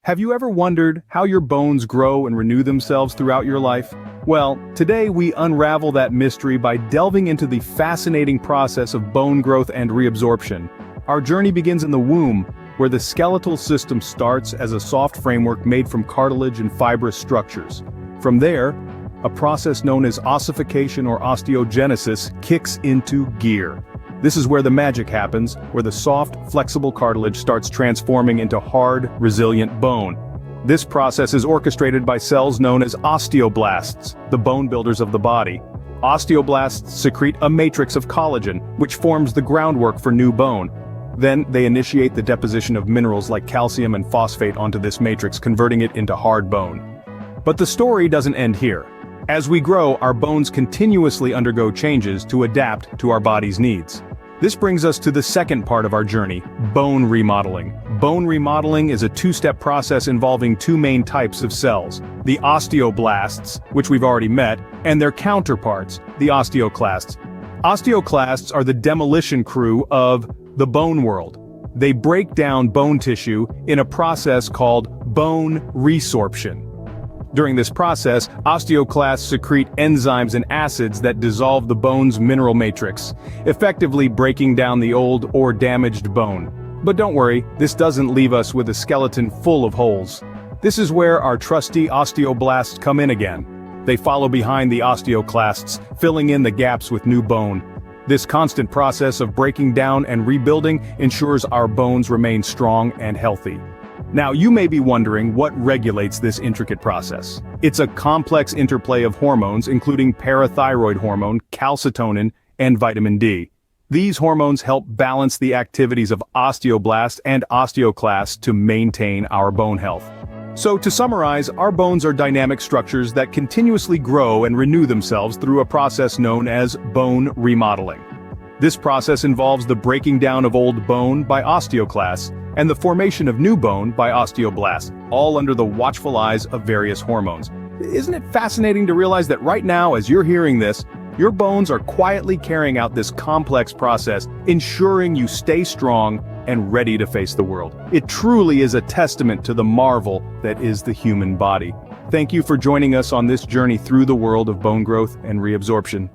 Have you ever wondered how your bones grow and renew themselves throughout your life? Well, today we unravel that mystery by delving into the fascinating process of bone growth and reabsorption. Our journey begins in the womb, where the skeletal system starts as a soft framework made from cartilage and fibrous structures. From there, a process known as ossification or osteogenesis kicks into gear. This is where the magic happens, where the soft, flexible cartilage starts transforming into hard, resilient bone. This process is orchestrated by cells known as osteoblasts, the bone builders of the body. Osteoblasts secrete a matrix of collagen, which forms the groundwork for new bone. Then, they initiate the deposition of minerals like calcium and phosphate onto this matrix, converting it into hard bone. But the story doesn't end here. As we grow, our bones continuously undergo changes to adapt to our body's needs. This brings us to the second part of our journey, bone remodeling. Bone remodeling is a two-step process involving two main types of cells, the osteoblasts, which we've already met, and their counterparts, the osteoclasts. Osteoclasts are the demolition crew of the bone world. They break down bone tissue in a process called bone resorption. During this process, osteoclasts secrete enzymes and acids that dissolve the bone's mineral matrix, effectively breaking down the old or damaged bone. But don't worry, this doesn't leave us with a skeleton full of holes. This is where our trusty osteoblasts come in again. They follow behind the osteoclasts, filling in the gaps with new bone. This constant process of breaking down and rebuilding ensures our bones remain strong and healthy. Now, you may be wondering what regulates this intricate process. It's a complex interplay of hormones including parathyroid hormone, calcitonin, and vitamin D. These hormones help balance the activities of osteoblasts and osteoclasts to maintain our bone health. So to summarize, our bones are dynamic structures that continuously grow and renew themselves through a process known as bone remodeling. This process involves the breaking down of old bone by osteoclasts and the formation of new bone by osteoblasts, all under the watchful eyes of various hormones. Isn't it fascinating to realize that right now, as you're hearing this, your bones are quietly carrying out this complex process, ensuring you stay strong and ready to face the world? It truly is a testament to the marvel that is the human body. Thank you for joining us on this journey through the world of bone growth and reabsorption.